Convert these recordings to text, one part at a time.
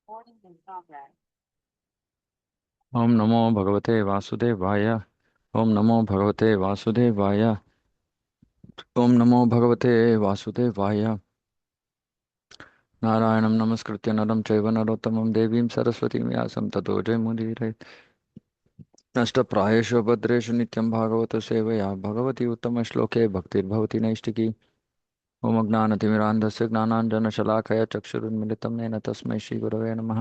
ओम नमो भगवते वासुदेवाय। ओम नमो भगवते वासुदेवाय। ओम नमो भगवते वासुदेवाय। नारायणं नमस्कृत्य नरं चैव नरोत्तमं देवीं सरस्वतीं व्यासं ततो जयमुदीरये। नष्टप्रायेषु भद्रेषु नित्यं भागवत सेवया भगवती उत्तमश्लोके भक्तिर्भवति नैष्टिकी। ओम ज्ञानतिमिरान्धस्य ज्ञानाञ्जनशलाकया चक्षुरुन्मिलितं येन तस्मै श्रीगुरवे नमः।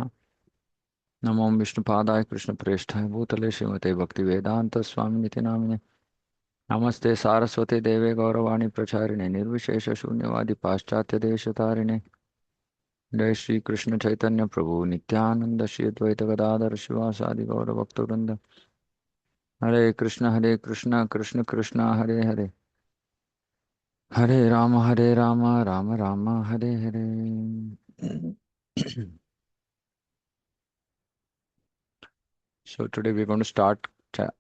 नमो विष्णुपादाय कृष्णप्रेष्ठाय भूतले श्रीमते भक्तिवेदान्तस्वामिनिति नामिने। नमस्ते सारस्वती देवे गौरवाणी प्रचारिणे निर्विशेष शून्यवादी पाश्चात्य देशतारिणे। जय श्री कृष्ण चैतन्य प्रभु नित्यानंद श्री अद्वैत गदाधर शिवासादि गौर भक्तवृंद। हरे कृष्ण कृष्ण कृष्ण हरे हरे। हरे Ram Ram Ram Hare Hare. So today we're going to start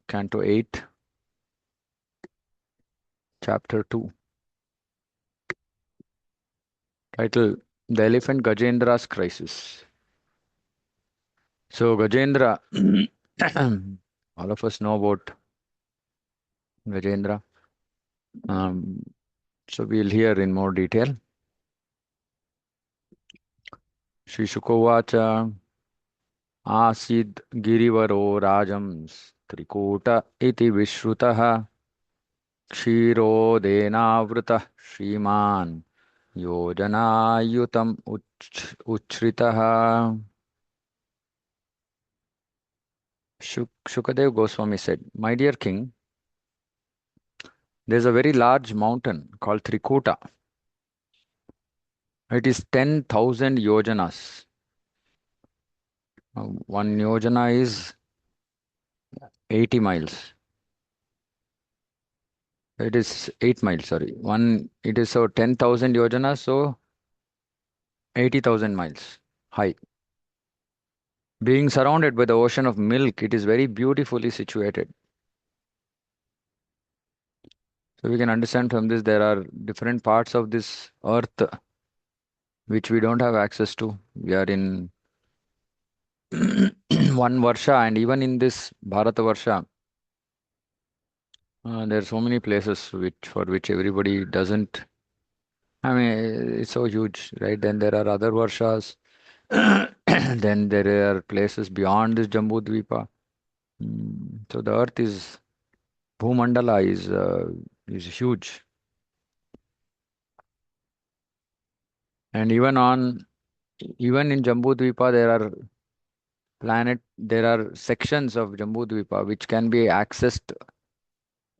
Canto 8, Chapter 2, title The Elephant Gajendra's Crisis. So Gajendra, all of us know about Gajendra. Um, so we'll hear in more detail. Sri Shukovacha आसीद् गिरिवरो राजं Trikut इति विश्रुतः क्षीरोदेनावृतः श्रीमान् योजनायुतम् उच्छ्रितः. Shukadev Goswami said, "My dear king, there is a very large mountain called Trikuta. It is 10,000 yojanas. One yojana is 80 miles. It is 8 miles, sorry. It is so 10,000 yojanas, so 80,000 miles high. Being surrounded by the ocean of milk, it is very beautifully situated." So we can understand from this there are different parts of this earth which we don't have access to. We are in one Varsha, and even in this Bharata Varsha, there are so many places for which everybody doesn't. I mean, it's so huge, right? Then there are other Varshas. Then there are places beyond this Jambu Dvipa. So the earth is Bhumandala is huge, and even in Jambu Dvipa there are sections of Jambu Dvipa which can be accessed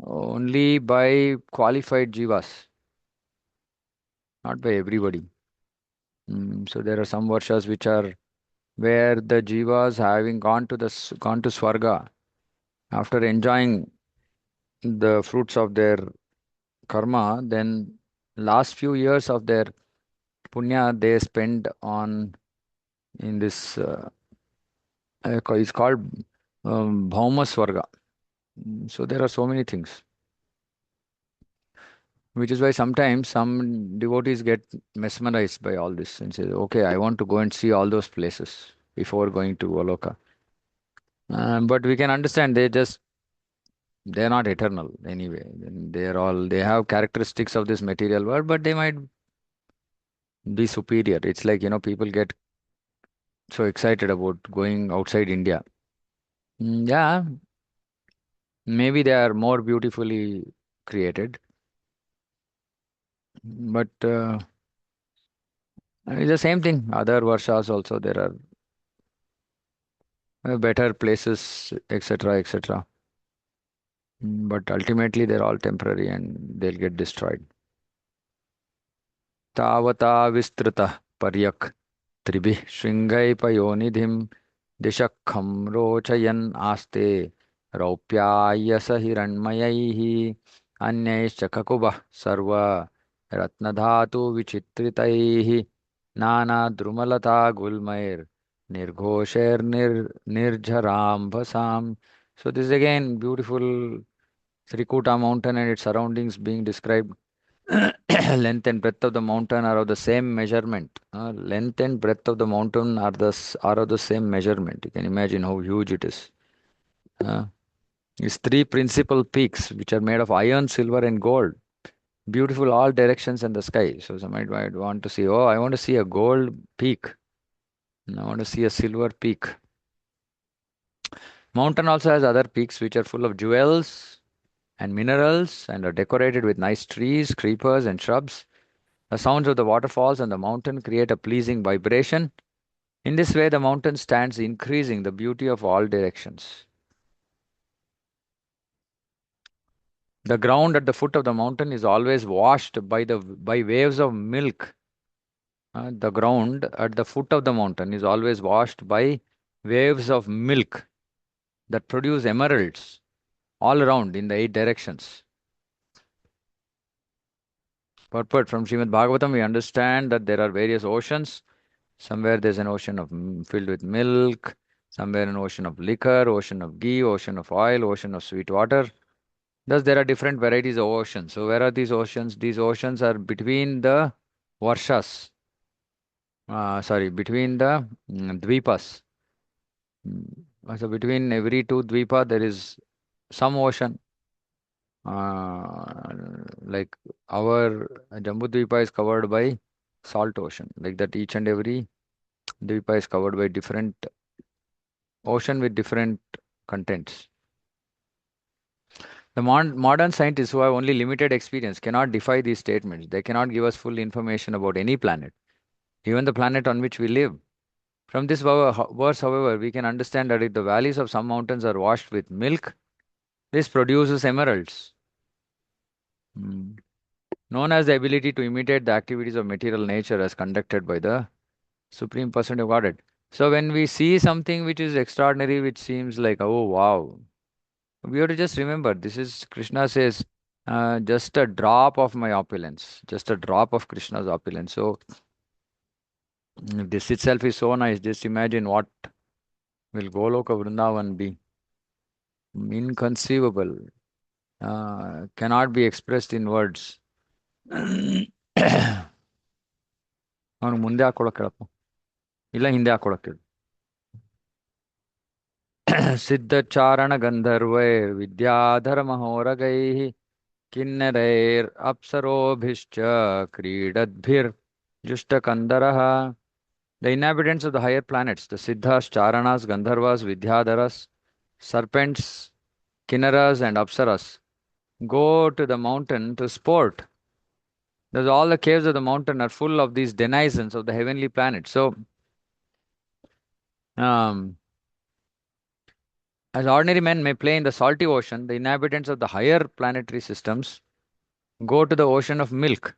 only by qualified jivas, not by everybody. So there are some varshas which are where the jivas having gone to Swarga after enjoying the fruits of their karma, then last few years of their punya they spend on in this it's called Bhauma Swarga. So there are so many things, which is why sometimes some devotees get mesmerized by all this and say, "Okay, I want to go and see all those places before going to Goloka." But we can understand they're not eternal anyway. They have characteristics of this material world, but they might be superior. It's like, people get so excited about going outside India. Yeah, maybe they are more beautifully created, but it's the same thing. Other Varshas also, there are better places, etc., etc. But ultimately, they're all temporary and they'll get destroyed. तावता विस्तृतः पर्यक् त्रिभिः शृङ्गैपयोनिधिं दिशखं रोचयन् आस्ते रौप्यायसहिरण्मयैः अन्यैश्च ककुभः सर्व रत्नधातुविचित्रितैः नानाद्रुमलता गुल्मैर्निर्घोषैर्निर्झराम्भसाम्. So this is again beautiful Srikuta mountain and its surroundings being described. Length and breadth of the mountain are of the same measurement. Length and breadth of the mountain are of the same measurement. You can imagine how huge it is. Uh, it's three principal peaks which are made of iron, silver, and gold. Beautiful all directions in the sky. So somebody might want to see, oh, I want to see a gold peak. And I want to see a silver peak. Mountain also has other peaks which are full of jewels and minerals and are decorated with nice trees, creepers, and shrubs. The sounds of the waterfalls and the mountain create a pleasing vibration. In this way, the mountain stands increasing the beauty of all directions. The ground at the foot of the mountain is always washed by waves of milk. The ground at the foot of the mountain is always washed by waves of milk that produce emeralds all around in the eight directions. Purport from Srimad Bhagavatam, we understand that there are various oceans. Somewhere there's an ocean filled with milk, somewhere an ocean of liquor, ocean of ghee, ocean of oil, ocean of sweet water. Thus, there are different varieties of oceans. So, where are these oceans? These oceans are between the varshas. Sorry, between the dvipas. So, between every two dvipa, there is some ocean. Like our Jambudvipa is covered by salt ocean. Like that, each and every dvipa is covered by different ocean with different contents. The modern scientists who have only limited experience cannot defy these statements. They cannot give us full information about any planet, even the planet on which we live. From this verse, however, we can understand that if the valleys of some mountains are washed with milk, this produces emeralds, mm, known as the ability to imitate the activities of material nature as conducted by the Supreme Person of Godhead. So when we see something which is extraordinary, which seems like, oh wow, we have to just remember this is Krishna says, just a drop of my opulence, just a drop of Krishna's opulence. So if this itself is so nice, just imagine what will Goloka Vrindavan be. Inconceivable, cannot be expressed in words. ಅವನು ಮುಂದೆ ಹಾಕೊಳಕ್ ಹೇಳಪ್ಪ ಇಲ್ಲ ಹಿಂದೆ ಹಾಕೊಳಕ್ ಹೇಳು ಸಿದ್ಧಚಾರಣ ಗಂಧರ್ವೈ Vidyadhara ಮಹೋರಗೈಃ किन्नरैर् अप्सरोभिश्च क्रीडद्भिर्जुष्टकन्दरः. The inhabitants of the higher planets, the Siddhas, Charanas, Gandharvas, Vidyadharas, serpents, Kinnaras, and Apsaras, go to the mountain to sport. Thus, all the caves of the mountain are full of these denizens of the heavenly planets. So, um, as ordinary men may play in the salty ocean, the inhabitants of the higher planetary systems go to the ocean of milk.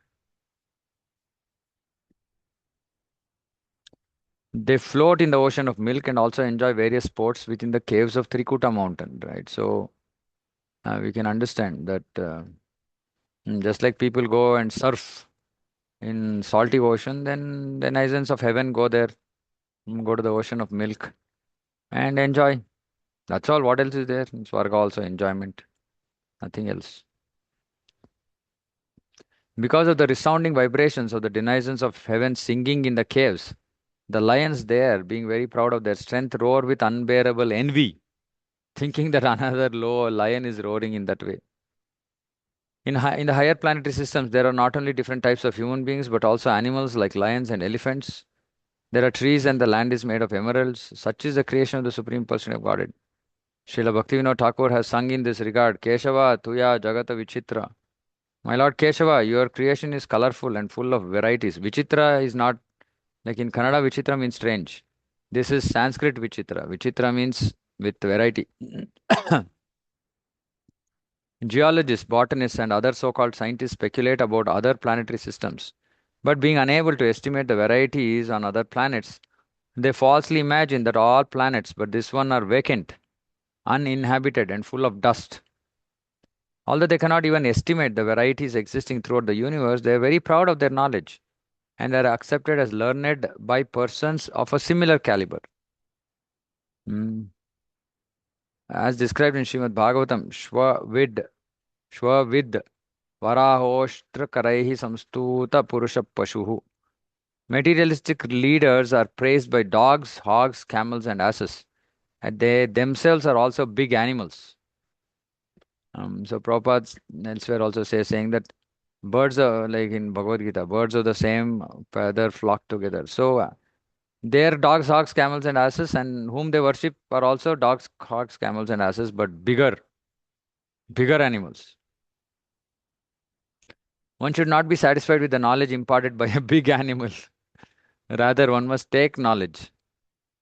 They float in the ocean of milk and also enjoy various sports within the caves of Trikuta mountain, right? So we can understand that just like people go and surf in salty ocean, then the denizens of heaven go there, go to the ocean of milk and enjoy. That's all. What else is there? In Swarga also enjoyment, nothing else. Because of the resounding vibrations of the denizens of heaven singing in the caves, the lions there, being very proud of their strength, roar with unbearable envy, thinking that another low lion is roaring in that way. In the higher planetary systems, there are not only different types of human beings, but also animals like lions and elephants. There are trees and the land is made of emeralds. Such is the creation of the Supreme Person of Godhead. Srila Bhaktivinoda Thakur has sung in this regard, Keshava Tuya Jagata Vichitra. My Lord Keshava, your creation is colorful and full of varieties. Vichitra is not, like in Kannada, Vichitra means strange. This is Sanskrit Vichitra. Vichitra means with variety. Geologists, botanists, and other so called scientists speculate about other planetary systems. But being unable to estimate the varieties on other planets, they falsely imagine that all planets, but this one, are vacant, uninhabited, and full of dust. Although they cannot even estimate the varieties existing throughout the universe, they are very proud of their knowledge and are accepted as learned by persons of a similar caliber. Mm. As described in Srimad Bhagavatam, Shvavid Varahoshtra karaihi samstuta purusha pashuhu. Materialistic leaders are praised by dogs, hogs, camels, and asses. And they themselves are also big animals. So Prabhupada elsewhere also saying that birds are like in Bhagavad Gita, birds of the same feather flock together. So their dogs, hogs, camels, and asses, and whom they worship are also dogs, hogs, camels, and asses, but bigger animals. One should not be satisfied with the knowledge imparted by a big animal. Rather, one must take knowledge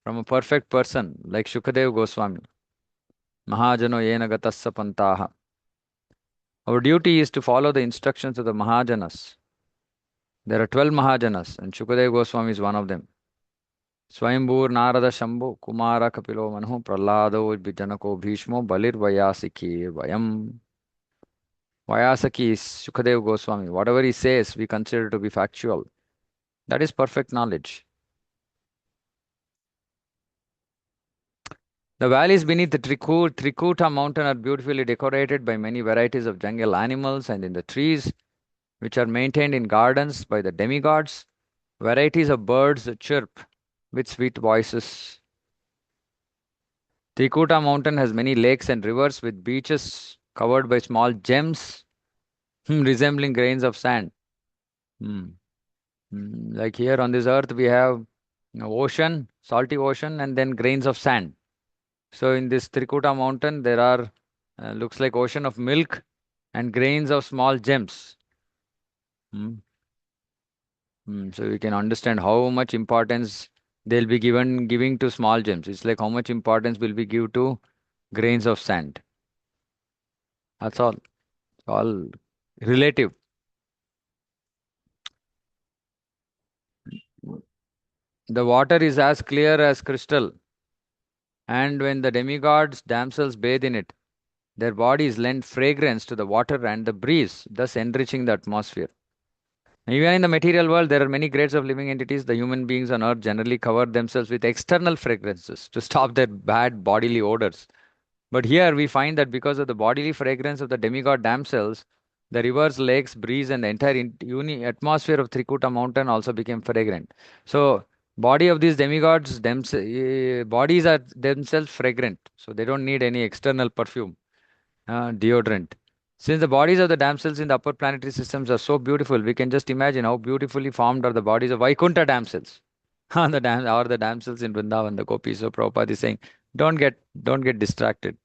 from a perfect person like Shukadev Goswami. Mahajano yena gatassa pantaha. Our duty is to follow the instructions of the Mahajanas. There are 12 Mahajanas, and Shukadev Goswami is one of them. Swayambhur Narada Shambhu Kumara Kapilo Manu Prahlado Janako Bhishmo Balir Vayasiki Vayam. Vayasaki is Shukadev Goswami. Whatever he says, we consider to be factual. That is perfect knowledge. The valleys beneath the Trikuta mountain are beautifully decorated by many varieties of jungle animals, and in the trees, which are maintained in gardens by the demigods, varieties of birds chirp with sweet voices. Trikuta mountain has many lakes and rivers with beaches covered by small gems resembling grains of sand. Hmm. Like here on this earth, we have ocean, salty ocean, and then grains of sand. So in this Trikuta mountain, there are looks like ocean of milk and grains of small gems. Mm. So you can understand how much importance they'll be giving to small gems. It's like how much importance will be give to grains of sand. That's all relative. The water is as clear as crystal, and when the demigods damsels bathe in it, their bodies lend fragrance to the water and the breeze, thus enriching the atmosphere. Even in the material world, there are many grades of living entities. The human beings on earth generally cover themselves with external fragrances to stop their bad bodily odors. But here we find that because of the bodily fragrance of the demigod damsels, the rivers, lakes, breeze, and the entire atmosphere of Trikuta mountain also became fragrant. So, body of these demigods, bodies are themselves fragrant. So, they don't need any external perfume, deodorant. Since the bodies of the damsels in the upper planetary systems are so beautiful, we can just imagine how beautifully formed are the bodies of Vaikuntha damsels. Or the damsels in Vrindavan, the gopis. So Prabhupada is saying, don't get distracted.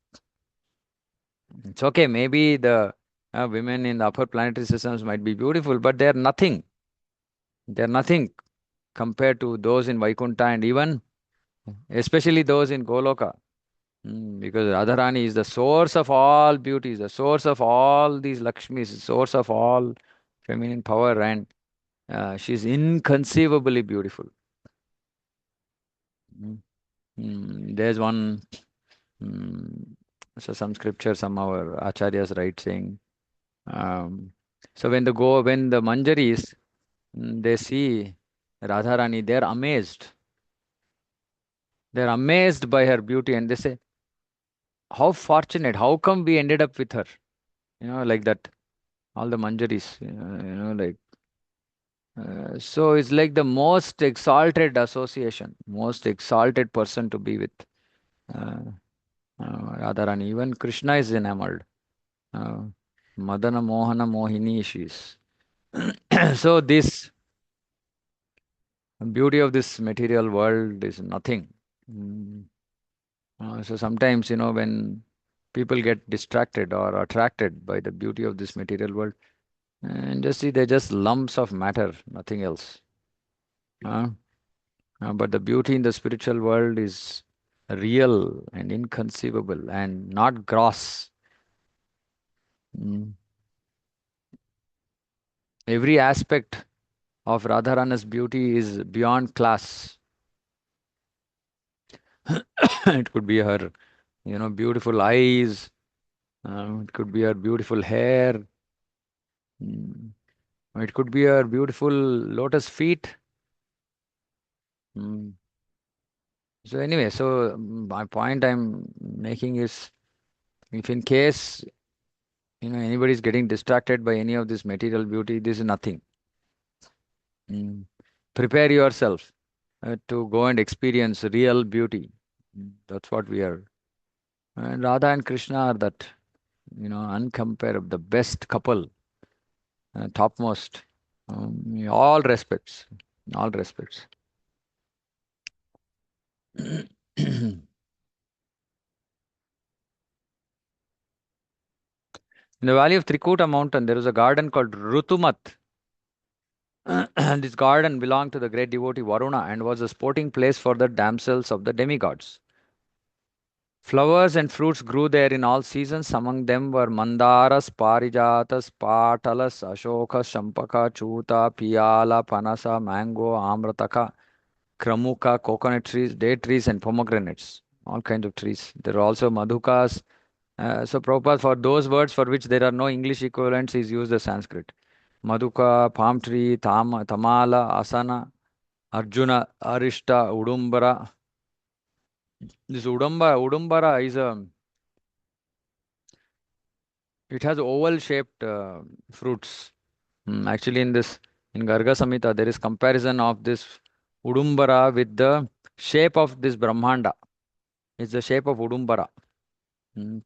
It's okay. Maybe the women in the upper planetary systems might be beautiful, but they're nothing. They're nothing compared to those in Vaikuntha and even especially those in Goloka. Because Radharani is the source of all beauty, is the source of all these Lakshmis, the source of all feminine power, and she's inconceivably beautiful. Mm. There's one, mm, so some scripture, some our acharyas write saying, um, so when the Manjaris, they see Radharani, they're amazed. They're amazed by her beauty, and they say, how fortunate, how come we ended up with her? Like that. All the Manjaris, like so it's like the most exalted association, most exalted person to be with uh, Radharani. Even Krishna is enamored. Uh, Madana Mohana Mohini she is. So this beauty of this material world is nothing. Mm. So sometimes, when people get distracted or attracted by the beauty of this material world, and just see they're just lumps of matter, nothing else. Uh, but the beauty in the spiritual world is real and inconceivable and not gross. Mm. Every aspect of Radharana's beauty is beyond class. It could be her, beautiful eyes. It could be her beautiful hair. Mm. It could be her beautiful lotus feet. Mm. So anyway, my point I'm making is, if in case Anybody is getting distracted by any of this material beauty, this is nothing. Mm. Prepare yourself to go and experience real beauty. That's what we are. And Radha and Krishna are that, uncomparable, the best couple, topmost, in all respects, in all respects. In the valley of Trikuta mountain, there is a garden called Rutumat. This garden belonged to the great devotee Varuna and was a sporting place for the damsels of the demigods. Flowers and fruits grew there in all seasons. Among them were Mandaras, Parijatas, Patalas, Ashoka, Shampaka, Chuta, Piyala, Panasa, Mango, Amrataka, Kramuka, coconut trees, date trees, and pomegranates. All kinds of trees. There are also Madhukas. So, Prabhupada, for those words for which there are no English equivalents, is used the Sanskrit. Madhuka, palm tree, Tamala, Asana, Arjuna, Arishta, Udumbara. This Udumbara is a it has oval shaped fruits. Actually, in Garga Samhita, there is comparison of this Udumbara with the shape of this Brahmanda. It's the shape of Udumbara.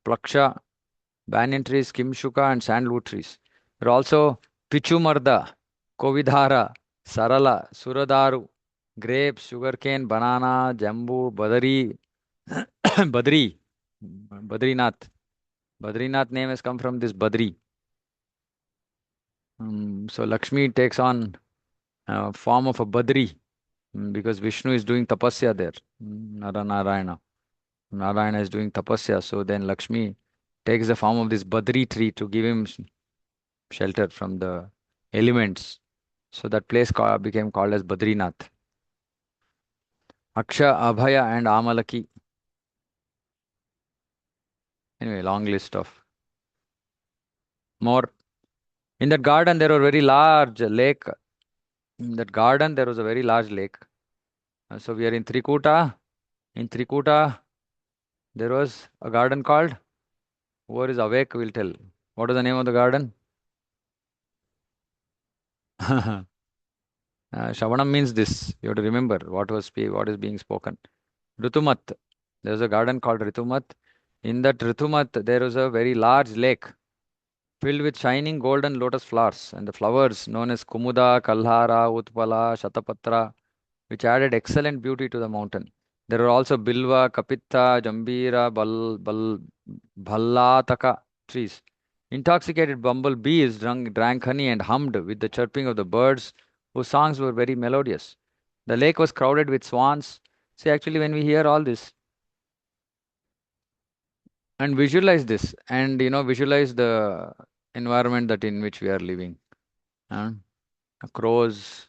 Plaksha, banyan trees, Kimshuka, and sandalwood trees. There are also Pichumarda, Kovidhara, Sarala, Suradaru, grapes, sugarcane, banana, jambu, Badari, Badri, Badrinath. Badrinath name has come from this Badri. So Lakshmi takes on form of a Badri because Vishnu is doing tapasya there. Narayana. Narayana is doing tapasya. So then Lakshmi takes the form of this Badri tree to give him shelter from the elements. So that place became called as Badrinath. Aksha, Abhaya, and Amalaki. Anyway, long list of more. In that garden, there was a very large lake. In that garden, there was a very large lake. So we are in Trikuta. In Trikuta, there was a garden called, whoever is awake will tell. What is the name of the garden? Shavanam means this. You have to remember what is being spoken. Ritumat. There is a garden called Ritumat. In that Ritumat, there is a very large lake filled with shining golden lotus flowers, and the flowers known as Kumuda, Kalhara, Utpala, Shatapatra, which added excellent beauty to the mountain. There are also Bilva, Kapitha, Jambira, Bhallataka trees. Intoxicated bumblebees drank honey and hummed with the chirping of the birds, whose songs were very melodious. The lake was crowded with swans. See, actually, when we hear all this and visualize this, and visualize the environment that in which we are living, uh, crows,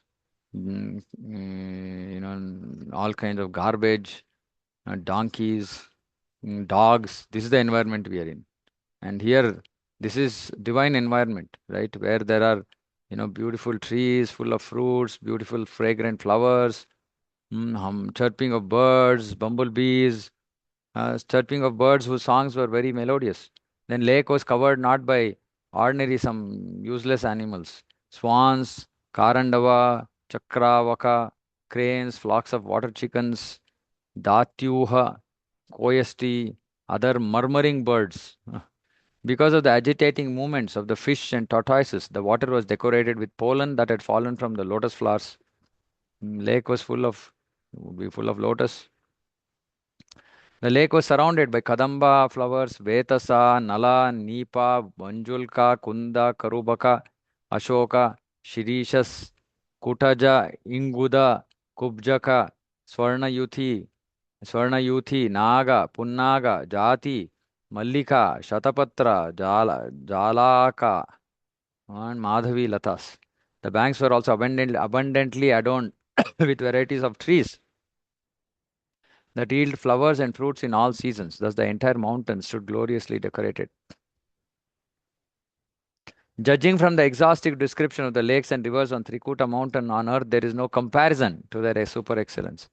all kinds of garbage, donkeys, dogs. This is the environment we are in. And here, this is divine environment, right? Where there are, beautiful trees full of fruits, beautiful fragrant flowers, chirping of birds, bumblebees, chirping of birds whose songs were very melodious. Then lake was covered not by ordinary some useless animals, swans, karandava, chakravaka, cranes, flocks of water chickens, datyuha, coyote, other murmuring birds. Because of the agitating movements of the fish and tortoises, the water was decorated with pollen that had fallen from the lotus flowers. Lake was would be full of lotus. The lake was surrounded by Kadamba flowers, Vetasa, Nala, Nipa, Manjulka, Kunda, Karubaka, Ashoka, Shirishas, Kutaja, Inguda, Kubjaka, Swarnayuthi, Swarnayuthi, Naga, Punnaga, Jati, Mallika, Shatapatra, Jalaka, and Madhavi Latas. The banks were also abundantly adorned with varieties of trees that yield flowers and fruits in all seasons. Thus, the entire mountain stood gloriously decorated. Judging from the exhaustive description of the lakes and rivers on Trikuta mountain on earth, there is no comparison to their super excellence.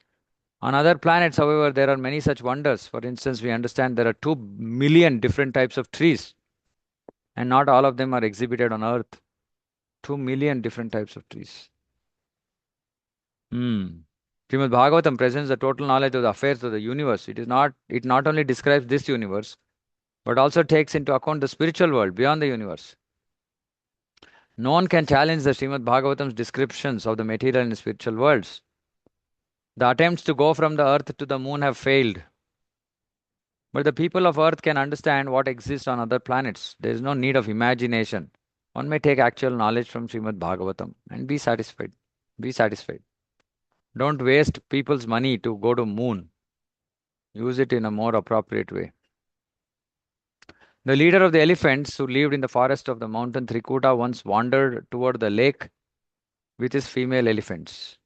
On other planets, however, there are many such wonders. For instance, we understand there are 2 million different types of trees. And not all of them are exhibited on earth. 2 million different types of trees. Hmm. Srimad Bhagavatam presents the total knowledge of the affairs of the universe. It not only describes this universe, but also takes into account the spiritual world beyond the universe. No one can challenge the Srimad Bhagavatam's descriptions of the material and spiritual worlds. The attempts to go from the earth to the moon have failed. But the people of earth can understand what exists on other planets. There is no need of imagination. One may take actual knowledge from Srimad Bhagavatam and be satisfied. Be satisfied. Don't waste people's money to go to moon. Use it in a more appropriate way. The leader of the elephants who lived in the forest of the mountain Trikuta once wandered toward the lake with his female elephants.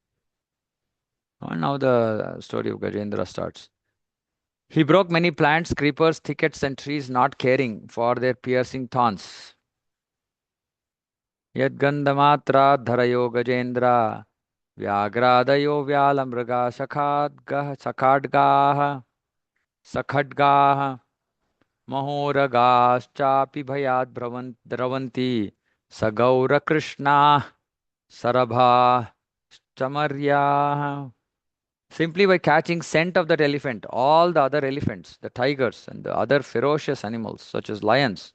And now the story of Gajendra starts. He broke many plants, creepers, thickets, and trees, not caring for their piercing thorns. यद्गन्धमात्राद्धरयो Gajendra व्याघ्रादयो व्यालमृगा सखाड्गाः सखड्गाः महोरगाश्चापि भयात् द्रवन्ति स गौरकृष्णाः सरभाश्चमर्याः. Simply by catching scent of that elephant, all the other elephants, the tigers, and the other ferocious animals such as lions,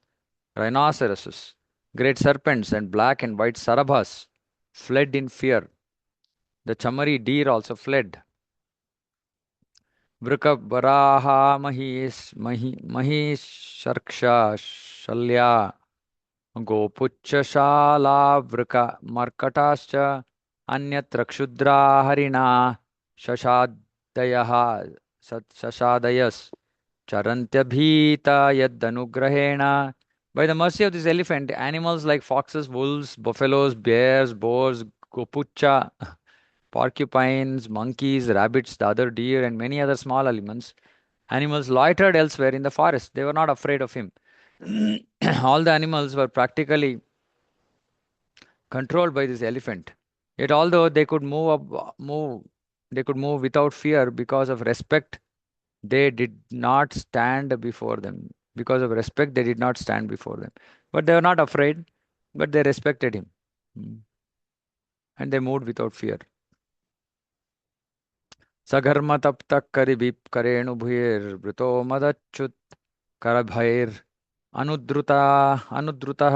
rhinoceroses, great serpents, and black and white sarabhas fled in fear. The chamari deer also fled. Vrika mahisharksha shalya gopuchashala vrika markatascha anyatra kshudra harina shashadayah shashadayas charantyabhita yadanugrahena. By the mercy of this elephant, animals like foxes, wolves, buffaloes, bears, boars, gopucha, porcupines, monkeys, rabbits, the other deer, and many other small animals loitered elsewhere in the forest. They were not afraid of him. All the animals were practically controlled by this elephant. Yet, although they could move without fear because of respect. They did not stand before them. Because of respect, they did not stand before them. But they were not afraid, but they respected him. Mm. And they moved without fear. सघर्म तप तक करिभिप करेणु भुयेर वृतो मदच्युत करभैर अनुद्रुता अनुद्रुतः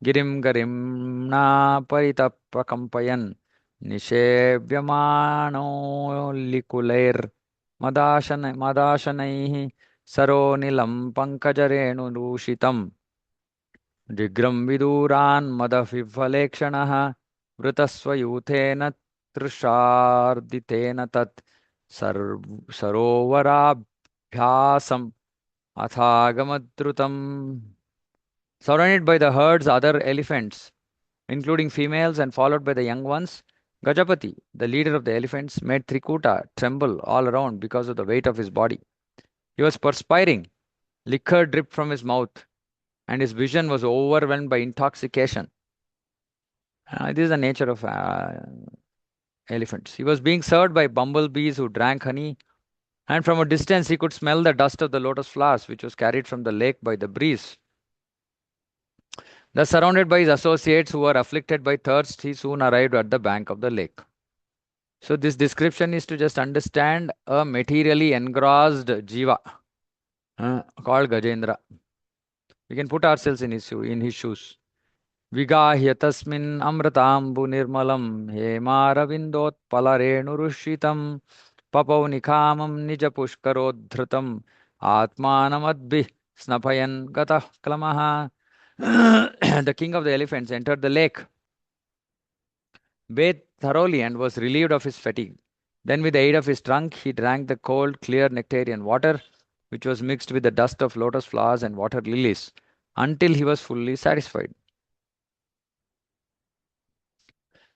गिरिं गरिम्ना परितप्रकम्पयन् निषेव्यमाणो लिकुलैर् मदाशनैः सरोनिलं पङ्कजरेणुरूषितम् जिग्रं विदूरान् मदविह्वलेक्षणः वृतस्वयूथेन तृषार्दितेन तत् सरोवराभ्यासम् अथागमद्रुतम्. Surrounded by the herds, other elephants, including females, and followed by the young ones, Gajapati, the leader of the elephants, made Trikuta tremble all around because of the weight of his body. He was perspiring, liquor dripped from his mouth, and his vision was overwhelmed by intoxication. This is the nature of elephants. He was being served by bumblebees who drank honey, and from a distance he could smell the dust of the lotus flowers which was carried from the lake by the breeze. Thus surrounded by his associates who were afflicted by thirst, he soon arrived at the bank of the lake. So this description is to just understand a materially engrossed jiva called Gajendra. We can put ourselves in his shoes. Vigahya tasmin amratambu nirmalam hemaravindoৎpalarenurushritam papau nikhamam nija pushkarodhritam atmanamadbhi snapayan gatah klamaha. The king of the elephants entered the lake, bathed thoroughly, and was relieved of his fatigue. Then, with the aid of his trunk, he drank the cold, clear nectarian water, which was mixed with the dust of lotus flowers and water lilies, until he was fully satisfied.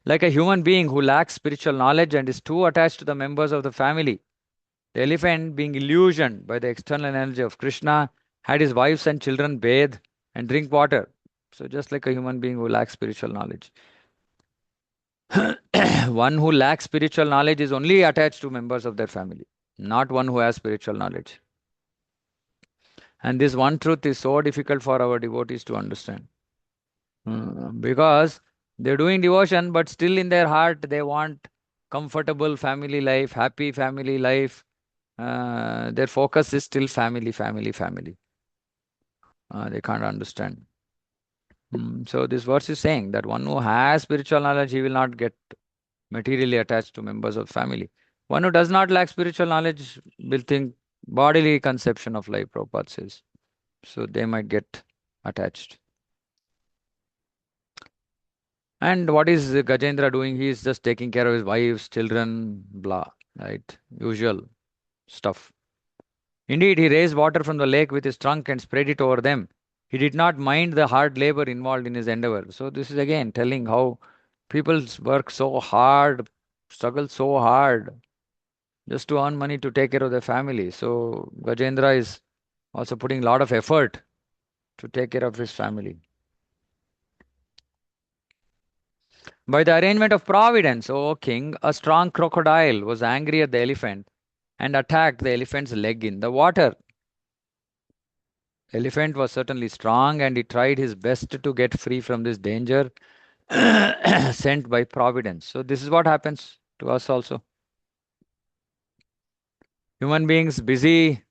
Like a human being who lacks spiritual knowledge and is too attached to the members of the family, the elephant, being illusioned by the external energy of Krishna, had his wives and children bathe and drink water. So, just like a human being who lacks spiritual knowledge. One who lacks spiritual knowledge is only attached to members of their family, not one who has spiritual knowledge. And this one truth is so difficult for our devotees to understand. Because they're doing devotion, but still in their heart they want comfortable family life, happy family life. Their focus is still family, family, family. They can't understand. So this verse is saying that one who has spiritual knowledge, he will not get materially attached to members of family. One who does not lack spiritual knowledge will think bodily conception of life, Prabhupada says. So they might get attached. And what is Gajendra doing? He is just taking care of his wives, children, blah, right? Usual stuff. Indeed, he raised water from the lake with his trunk and spread it over them. He did not mind the hard labor involved in his endeavor. So, this is again telling how people work so hard, struggle so hard just to earn money to take care of their family. So, Gajendra is also putting a lot of effort to take care of his family. By the arrangement of providence, O king, a strong crocodile was angry at the elephant and attacked the elephant's leg in the water. Elephant was certainly strong and he tried his best to get free from this danger sent by providence. So this is what happens to us also. Human beings busy,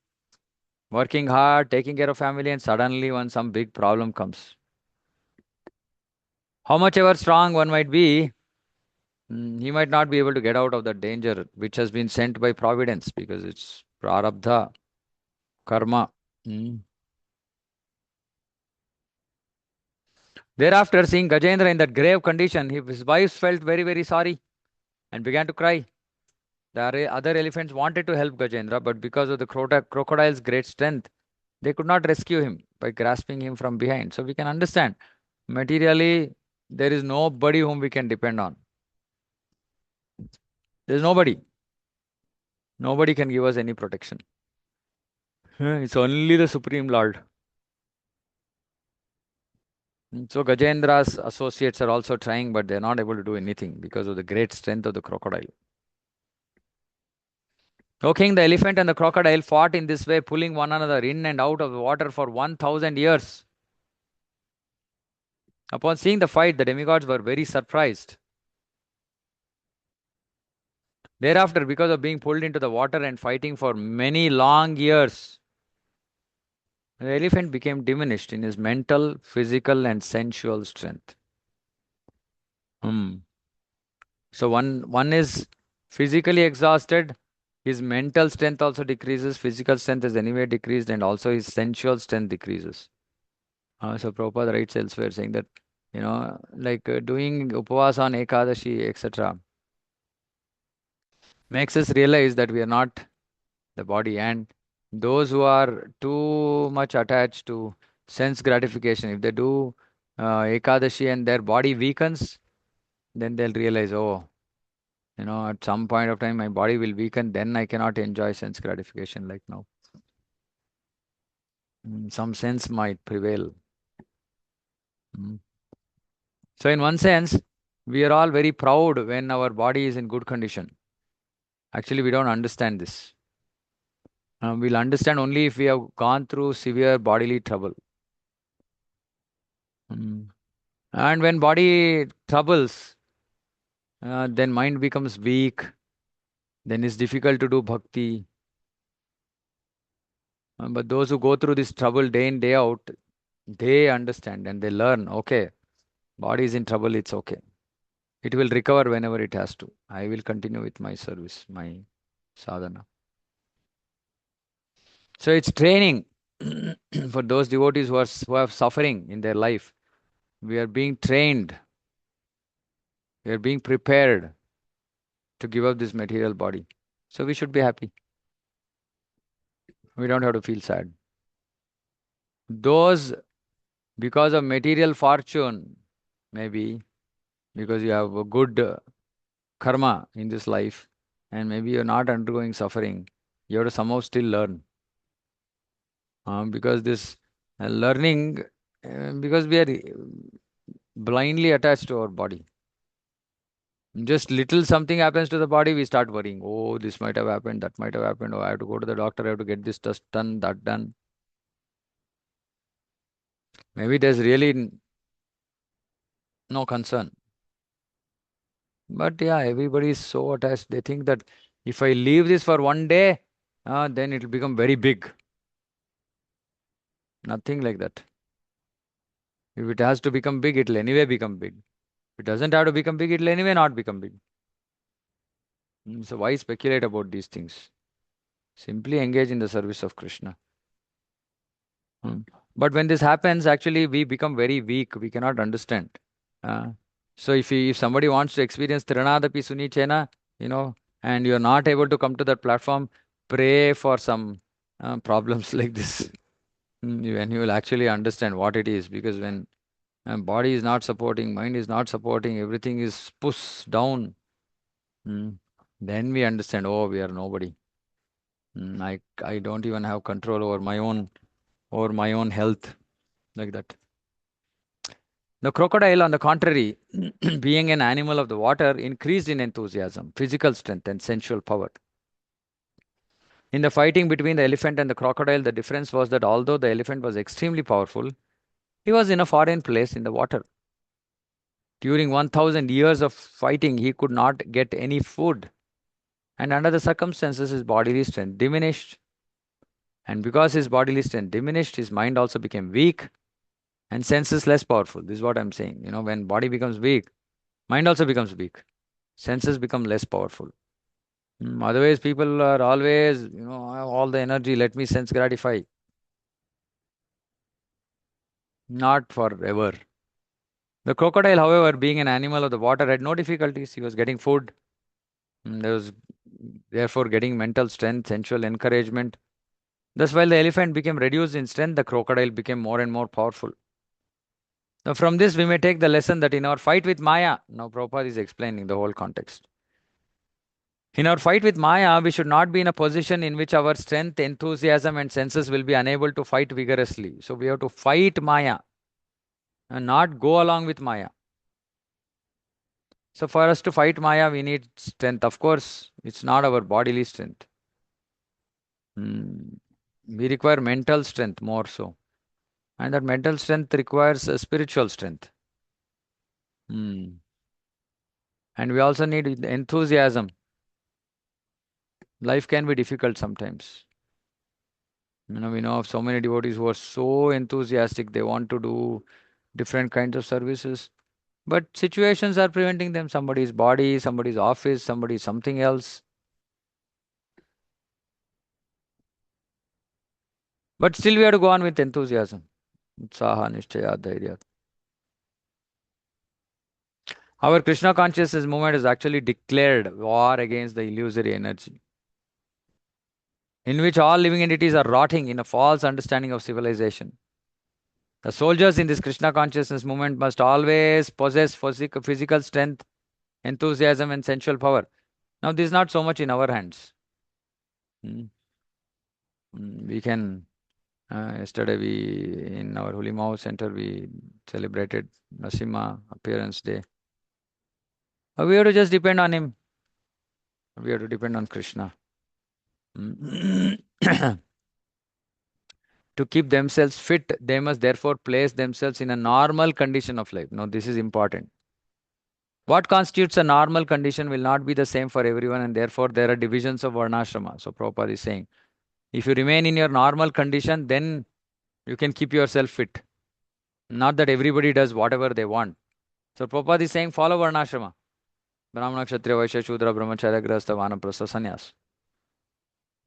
working hard, taking care of family, and suddenly when some big problem comes. How much ever strong one might be, he might not be able to get out of the danger which has been sent by providence because it's prarabdha, karma. Mm. Thereafter, seeing Gajendra in that grave condition, his wife felt very, very sorry and began to cry. The other elephants wanted to help Gajendra, but because of the crocodile's great strength, they could not rescue him by grasping him from behind. So we can understand materially, there is nobody whom we can depend on. There's nobody. Nobody can give us any protection. It's only the Supreme Lord. So Gajendra's associates are also trying, but they're not able to do anything because of the great strength of the crocodile. O king, the elephant and the crocodile fought in this way, pulling one another in and out of the water for 1,000 years. Upon seeing the fight, the demigods were very surprised. Thereafter, because of being pulled into the water and fighting for many long years, the elephant became diminished in his mental, physical, and sensual strength. Hmm. So one is physically exhausted, his mental strength also decreases, physical strength is anyway decreased, and also his sensual strength decreases. So Prabhupada writes elsewhere saying that, like doing upavas on Ekadashi, etc., makes us realize that we are not the body. And those who are too much attached to sense gratification, if they do Ekadashi and their body weakens, then they'll realize, oh, at some point of time my body will weaken, then I cannot enjoy sense gratification like now. Some sense might prevail. Mm. So, in one sense, we are all very proud when our body is in good condition. Actually, we don't understand this. We'll understand only if we have gone through severe bodily trouble. Mm. And when body troubles, then mind becomes weak, then it's difficult to do bhakti. But those who go through this trouble day in, day out, they understand and they learn, okay, body is in trouble, it's okay. It will recover whenever it has to. I will continue with my service, my sadhana. So it's training for those devotees who have suffering in their life. We are being trained. We are being prepared to give up this material body. So we should be happy. We don't have to feel sad. Those, because of material fortune, maybe because you have a good karma in this life, and maybe you're not undergoing suffering, you have to somehow still learn. Because this learning, because we are blindly attached to our body. Just little something happens to the body, we start worrying. Oh, this might have happened, that might have happened. Oh, I have to go to the doctor, I have to get this test done, that done. Maybe there's really no concern. But yeah, everybody is so attached. They think that if I leave this for one day, then it will become very big. Nothing like that. If it has to become big, it will anyway become big. If it doesn't have to become big, it will anyway not become big. So why speculate about these things? Simply engage in the service of Krishna. Mm. But when this happens, actually, we become very weak. We cannot understand. Uh, so if somebody wants to experience Trinadapi Sunichena, and you're not able to come to that platform, pray for some problems like this. When you will actually understand what it is. Because when body is not supporting, mind is not supporting, everything is pushed down, mm, then we understand, oh, we are nobody. I don't even have control over my own health, like that. The crocodile, on the contrary, being an animal of the water, increased in enthusiasm, physical strength, and sensual power. In the fighting between the elephant and the crocodile, the difference was that although the elephant was extremely powerful, he was in a foreign place in the water. During 1,000 years of fighting, he could not get any food, and under the circumstances, his bodily strength diminished. And because his bodily strength diminished, his mind also became weak and senses less powerful. This is what I'm saying. When body becomes weak, mind also becomes weak. Senses become less powerful. Otherwise, people are always, I have all the energy, let me sense gratify. Not forever. The crocodile, however, being an animal of the water, had no difficulties. He was getting food. There was therefore getting mental strength, sensual encouragement. Thus, while the elephant became reduced in strength, the crocodile became more and more powerful. Now, from this, we may take the lesson that in our fight with Maya, now Prabhupada is explaining the whole context. In our fight with Maya, we should not be in a position in which our strength, enthusiasm, and senses will be unable to fight vigorously. So, we have to fight Maya and not go along with Maya. So, for us to fight Maya, we need strength. Of course, it's not our bodily strength. Mm. We require mental strength more so. And that mental strength requires spiritual strength. Mm. And we also need enthusiasm. Life can be difficult sometimes. We know of so many devotees who are so enthusiastic, they want to do different kinds of services. But situations are preventing them. Somebody's body, somebody's office, somebody's something else. But still, we have to go on with enthusiasm. Utsaha, Nishchaya, Dhairya. Our Krishna consciousness movement has actually declared war against the illusory energy, in which all living entities are rotting in a false understanding of civilization. The soldiers in this Krishna consciousness movement must always possess physical strength, enthusiasm, and sensual power. Now, this is not so much in our hands. Mm. We can. Yesterday, in our Holy Mao Center, we celebrated Nasimha Appearance Day. We have to just depend on him. We have to depend on Krishna. Mm. To keep themselves fit, they must therefore place themselves in a normal condition of life. Now, this is important. What constitutes a normal condition will not be the same for everyone, and therefore there are divisions of Varnashrama. So, Prabhupada is saying, if you remain in your normal condition, then you can keep yourself fit. Not that everybody does whatever they want. So, Prabhupada is saying, follow Varnashrama. Brahmana, Kshatriya, Vaishya, Shudra, Brahmacharya, Grahastha, Vanaprastha, Sannyas.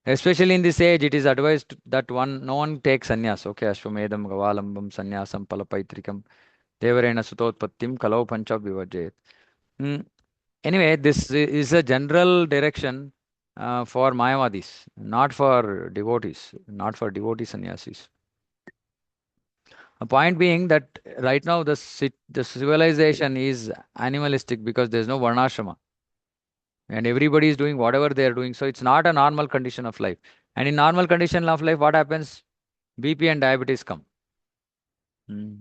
Especially in this age, it is advised that no one takes sannyas. Okay, Ashwamedham, Gavalambam, Sannyasam, Palapaitrikam, Devarena Sutotpattim, Kalau Pancha Vivajayat. Mm. Anyway, this is a general direction for Mayavadis, not for devotees, not for devotee sannyasis. A point being that right now the civilization is animalistic because there's no varnashrama and everybody is doing whatever they are doing. So it's not a normal condition of life. And in normal condition of life, what happens? BP and diabetes come. Mm.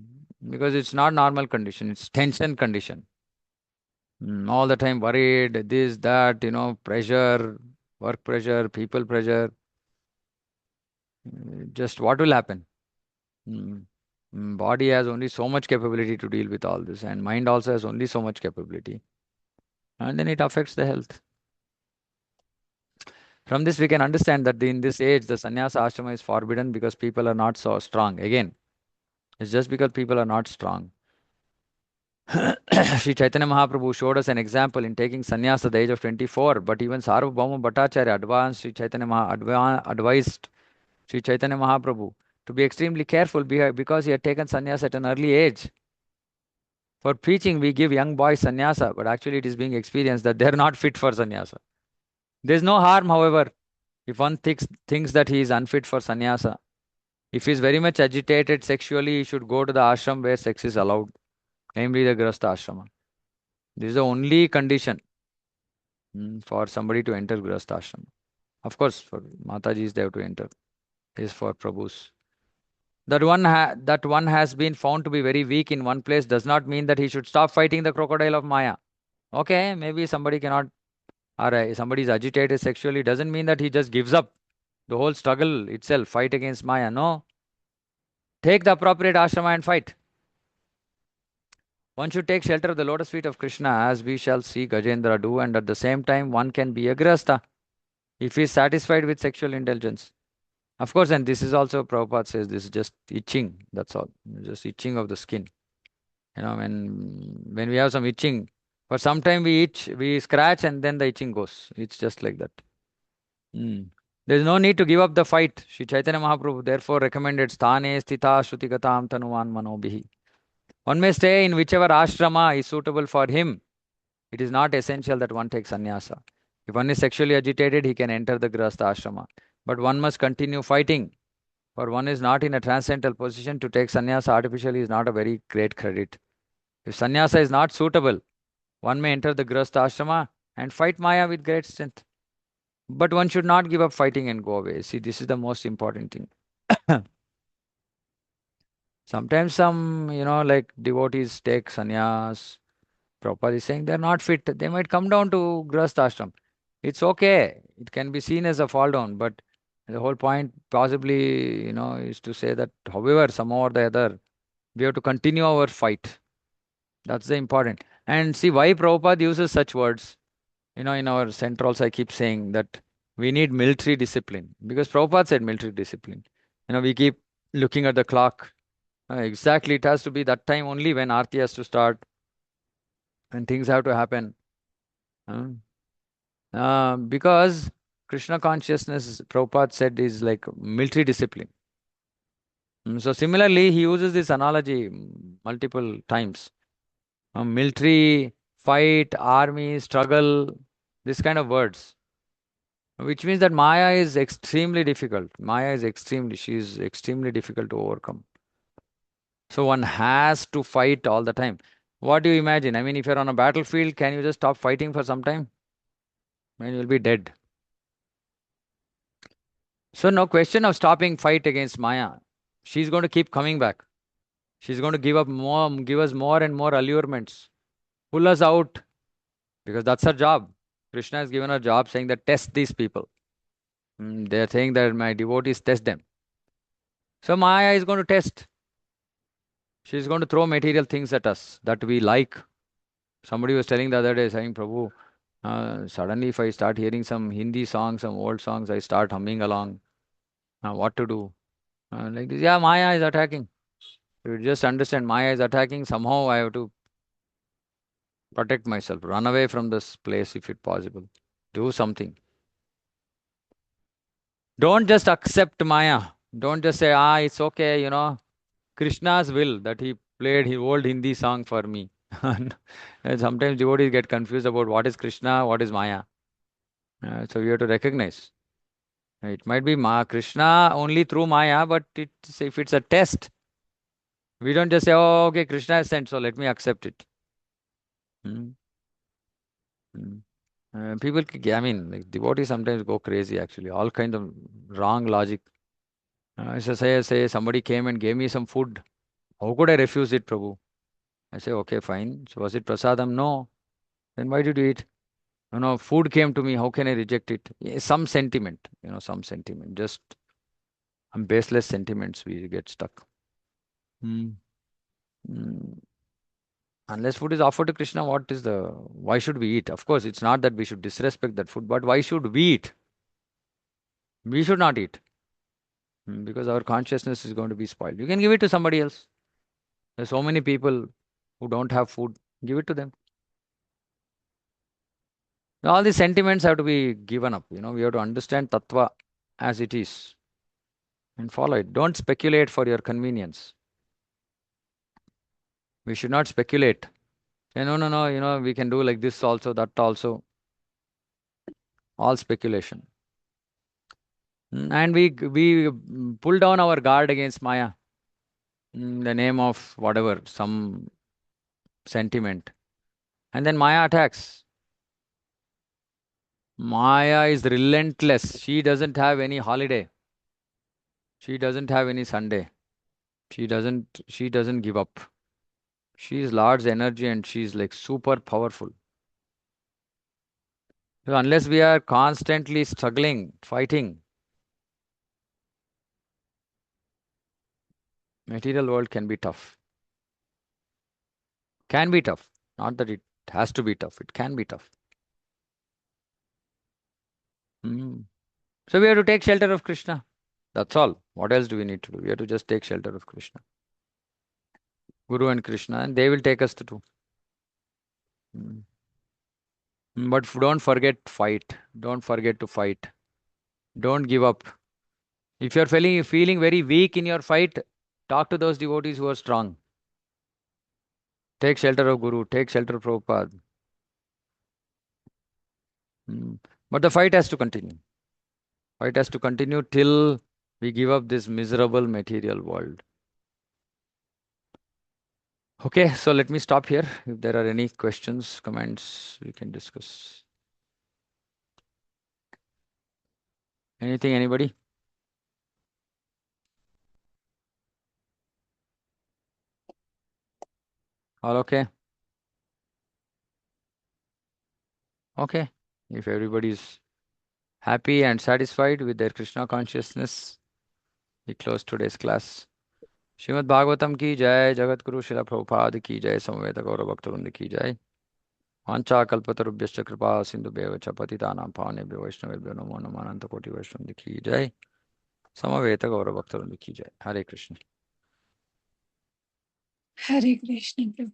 Because it's not normal condition, it's tension condition. All the time worried, this, that, pressure, work pressure, people pressure. Just what will happen? Mm. Body has only so much capability to deal with all this, and mind also has only so much capability. And then it affects the health. From this, we can understand that in this age, the sannyasa ashrama is forbidden because people are not so strong. Again, it's just because people are not strong. Sri Chaitanya Mahaprabhu showed us an example in taking sannyas at the age of 24, but even Sarvabhauma Bhattacharya advised Sri Chaitanya Mahaprabhu to be extremely careful because he had taken sannyas at an early age. For preaching, we give young boys sannyasa, but actually it is being experienced that they are not fit for sannyasa. There is no harm, however, if one thinks that he is unfit for sannyasa. If he is very much agitated sexually, he should go to the ashram where sex is allowed, namely the Grihastha ashrama. This is the only condition for somebody to enter Grihastha ashrama. Of course, for Matajis they have to enter. Is for Prabhus. That one has been found to be very weak in one place does not mean that he should stop fighting the crocodile of Maya. Okay, maybe somebody cannot, or somebody is agitated sexually, doesn't mean that he just gives up the whole struggle itself, fight against Maya. No, take the appropriate ashrama and fight. One should take shelter of the lotus feet of Krishna, as we shall see Gajendra do, and at the same time, one can be a grihastha if he is satisfied with sexual indulgence. Of course, and this is also Prabhupada says this is just itching. That's all, just itching of the skin. When we have some itching, for some time we itch, we scratch, and then the itching goes. It's just like that. Mm. There is no need to give up the fight. Sri Chaitanya Mahaprabhu therefore recommended sthane sthita shrutigatam tanuvan manobhihi. One may stay in whichever ashrama is suitable for him. It is not essential that one takes sannyasa. If one is sexually agitated, he can enter the grihastha ashrama. But one must continue fighting, for one is not in a transcendental position. To take sannyasa artificially is not a very great credit. If sannyasa is not suitable, one may enter the grihastha ashrama and fight Maya with great strength. But one should not give up fighting and go away. See, this is the most important thing. Sometimes some, like devotees take sannyas. Prabhupada is saying they're not fit. They might come down to grihastha ashram. It's okay. It can be seen as a fall down, but the whole point possibly, is to say that however, somehow or the other, we have to continue our fight. That's the important. And see why Prabhupada uses such words. In our center also, I keep saying that we need military discipline because Prabhupada said military discipline. We keep looking at the clock. Exactly, it has to be that time only when Aarti has to start, when things have to happen. Uh, because Krishna consciousness, Prabhupada said, is like military discipline. So similarly, he uses this analogy multiple times. Military, fight, army, struggle, this kind of words. Which means that Maya is extremely difficult. She is extremely difficult to overcome. So one has to fight all the time. What do you imagine? I mean, if you're on a battlefield, can you just stop fighting for some time? I mean, you'll be dead. So no question of stopping fight against Maya. She's going to keep coming back. She's going to give us more and more allurements, pull us out, because that's her job. Krishna has given her job saying that test these people. They are saying that my devotees test them. So Maya is going to test. She's going to throw material things at us that we like. Somebody was telling the other day, saying, Prabhu, suddenly if I start hearing some Hindi songs, some old songs, I start humming along. What to do? Like this, yeah, Maya is attacking. You just understand Maya is attacking. Somehow I have to protect myself, run away from this place if it possible. Do something. Don't just accept Maya. Don't just say, it's okay, Krishna's will that he played his old Hindi song for me. And sometimes devotees get confused about what is Krishna, what is Maya. So we have to recognize. It might be Krishna only through Maya, but if it's a test, we don't just say, oh, okay, Krishna has sent, so let me accept it. Hmm. Hmm. People, I mean, like devotees sometimes go crazy actually, all kinds of wrong logic. So say somebody came and gave me some food. How could I refuse it, Prabhu? I say, okay, fine. So was it prasadam? No. Then why did you eat? Food came to me. How can I reject it? Some sentiment, some sentiment. Just baseless sentiments we get stuck. Mm. Mm. Unless food is offered to Krishna, why should we eat? Of course, it's not that we should disrespect that food, but why should we eat? We should not eat. Because our consciousness is going to be spoiled. You can give it to somebody else. There's so many people who don't have food. Give it to them. All these sentiments have to be given up. We have to understand tattva as it is and follow it. Don't speculate for your convenience. We should not speculate. Say, no, no, no, we can do like this also, that also. All speculation. And we pull down our guard against Maya in the name of whatever, some sentiment. And then Maya attacks. Maya is relentless. She doesn't have any holiday. She doesn't have any Sunday. She doesn't give up. She is large energy and she's like super powerful. So unless we are constantly struggling, fighting, material world can be tough. Can be tough. Not that it has to be tough. It can be tough. Mm. So we have to take shelter of Krishna. That's all. What else do we need to do? We have to just take shelter of Krishna. Guru and Krishna, and they will take us to do. Mm. But don't forget fight. Don't forget to fight. Don't give up. If you're feeling very weak in your fight, talk to those devotees who are strong. Take shelter of Guru. Take shelter of Prabhupada. Mm. But the fight has to continue. Fight has to continue till we give up this miserable material world. Okay, so let me stop here. If there are any questions, comments, we can discuss. Anything, anybody? All okay? Okay. If everybody is happy and satisfied with their Krishna consciousness, we close today's class. Shrimad Bhagavatam की जय जगत गुरु शिला प्रभुपाद की जय समवेत गौरव भक्तवृंद की जय वाञ्छा कल्पतरुभ्यश्च कृपा सिन्धुभ्येव च पतितानां पावनेभ्यो वैष्णवेभ्यो नमो नमः अनंत कोटि वैष्णव की जय समवेत गौरव भक्तवृंद की जय हरे कृष्ण Hare Krishna Prabhu.